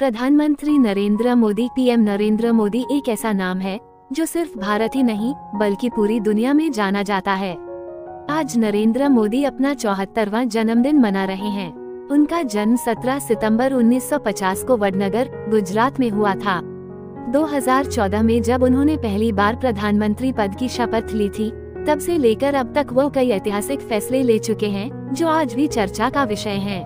प्रधानमंत्री नरेंद्र मोदी पीएम नरेंद्र मोदी एक ऐसा नाम है जो सिर्फ भारत ही नहीं बल्कि पूरी दुनिया में जाना जाता है। आज नरेंद्र मोदी अपना 74वां जन्मदिन मना रहे हैं। उनका जन्म 17 सितंबर 1950 को वडनगर, गुजरात में हुआ था। 2014 में जब उन्होंने पहली बार प्रधानमंत्री पद की शपथ ली थी, तब से लेकर अब तक वो कई ऐतिहासिक फैसले ले चुके हैं जो आज भी चर्चा का विषय हैं।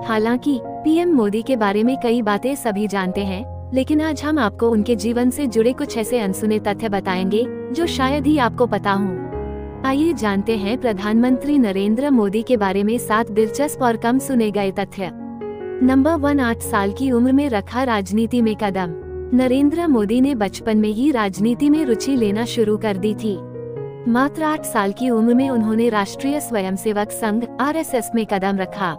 हालांकि पीएम मोदी के बारे में कई बातें सभी जानते हैं, लेकिन आज हम आपको उनके जीवन से जुड़े कुछ ऐसे अनसुने तथ्य बताएंगे जो शायद ही आपको पता हों। आइए जानते हैं प्रधानमंत्री नरेंद्र मोदी के बारे में 7 दिलचस्प और कम सुने गए तथ्य। नंबर 1, 8 साल की उम्र में रखा राजनीति में कदम। नरेंद्र मोदी ने बचपन में ही राजनीति में रुचि लेना शुरू कर दी थी। मात्र 8 साल की उम्र में उन्होंने राष्ट्रीय स्वयंसेवक संघ (आरएसएस) में कदम रखा।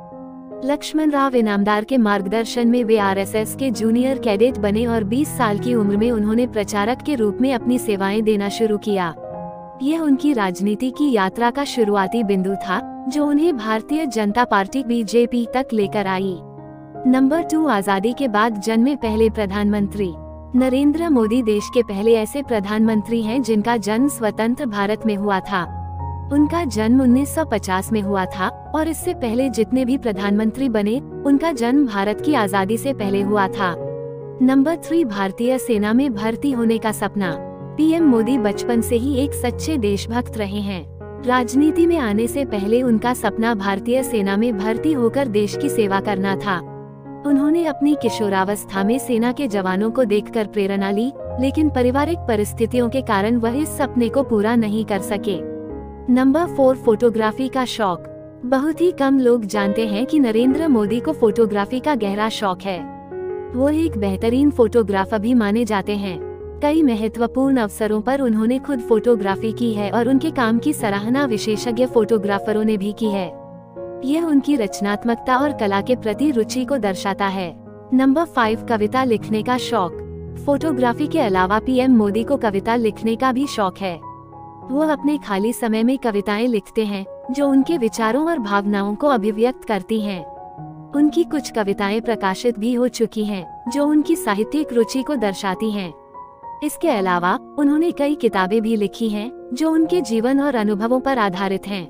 लक्ष्मण राव इनामदार के मार्गदर्शन में वे आरएसएस के जूनियर कैडेट बने और 20 साल की उम्र में उन्होंने प्रचारक के रूप में अपनी सेवाएं देना शुरू किया। यह उनकी राजनीति की यात्रा का शुरुआती बिंदु था, जो उन्हें भारतीय जनता पार्टी (बीजेपी) तक लेकर आई। नंबर 2, आजादी के बाद जन्मे पहले प्रधानमंत्री। नरेंद्र मोदी देश के पहले ऐसे प्रधानमंत्री हैं जिनका जन्म स्वतंत्र भारत में हुआ था। उनका जन्म 1950 में हुआ था और इससे पहले जितने भी प्रधानमंत्री बने, उनका जन्म भारत की आजादी से पहले हुआ था। नंबर 3, भारतीय सेना में भर्ती होने का सपना। पीएम मोदी बचपन से ही एक सच्चे देशभक्त रहे हैं। राजनीति में आने से पहले उनका सपना भारतीय सेना में भर्ती होकर देश की सेवा करना था। उन्होंने अपनी किशोरावस्था में सेना के जवानों को देखकर प्रेरणा ली, लेकिन पारिवारिक परिस्थितियों के कारण वह इस सपने को पूरा नहीं कर सके। नंबर 4, फोटोग्राफी का शौक। बहुत ही कम लोग जानते हैं कि नरेंद्र मोदी को फोटोग्राफी का गहरा शौक है। वो एक बेहतरीन फोटोग्राफर भी माने जाते हैं। कई महत्वपूर्ण अवसरों पर उन्होंने खुद फोटोग्राफी की है और उनके काम की सराहना विशेषज्ञ फोटोग्राफरों ने भी की है। यह उनकी रचनात्मकता और कला के प्रति रुचि को दर्शाता है। नंबर 5, कविता लिखने का शौक। फोटोग्राफी के अलावा पीएम मोदी को कविता लिखने का भी शौक है। वो अपने खाली समय में कविताएं लिखते हैं जो उनके विचारों और भावनाओं को अभिव्यक्त करती हैं। उनकी कुछ कविताएं प्रकाशित भी हो चुकी हैं, जो उनकी साहित्यिक रुचि को दर्शाती हैं। इसके अलावा उन्होंने कई किताबें भी लिखी हैं जो उनके जीवन और अनुभवों पर आधारित हैं।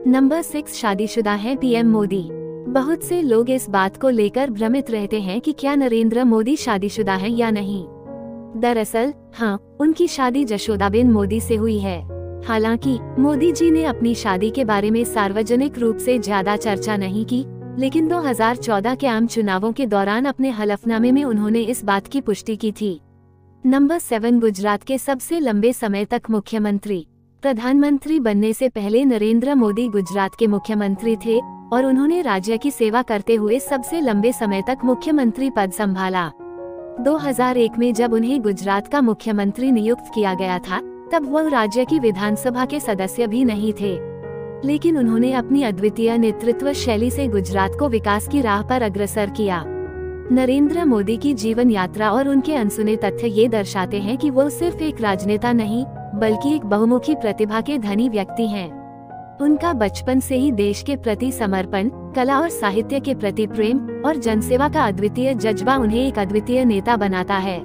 नंबर 6, शादीशुदा हैं पीएम मोदी। बहुत से लोग इस बात को लेकर भ्रमित रहते हैं कि क्या नरेंद्र मोदी शादीशुदा हैं या नहीं। दरअसल हाँ, उनकी शादी जशोदाबेन मोदी से हुई है। हालांकि मोदी जी ने अपनी शादी के बारे में सार्वजनिक रूप से ज्यादा चर्चा नहीं की, लेकिन 2014 के आम चुनावों के दौरान अपने हलफनामे में उन्होंने इस बात की पुष्टि की थी। नंबर 7, गुजरात के सबसे लंबे समय तक मुख्यमंत्री। प्रधानमंत्री बनने से पहले नरेंद्र मोदी गुजरात के मुख्यमंत्री थे और उन्होंने राज्य की सेवा करते हुए सबसे लंबे समय तक मुख्यमंत्री पद संभाला। 2001 में जब उन्हें गुजरात का मुख्यमंत्री नियुक्त किया गया था, तब वह राज्य की विधानसभा के सदस्य भी नहीं थे, लेकिन उन्होंने अपनी अद्वितीय नेतृत्व शैली से गुजरात को विकास की राह पर अग्रसर किया। नरेंद्र मोदी की जीवन यात्रा और उनके अनसुने तथ्य ये दर्शाते हैं कि वो सिर्फ एक राजनेता नहीं, बल्कि एक बहुमुखी प्रतिभा के धनी व्यक्ति हैं। उनका बचपन से ही देश के प्रति समर्पण, कला और साहित्य के प्रति प्रेम और जनसेवा का अद्वितीय जज्बा उन्हें एक अद्वितीय नेता बनाता है।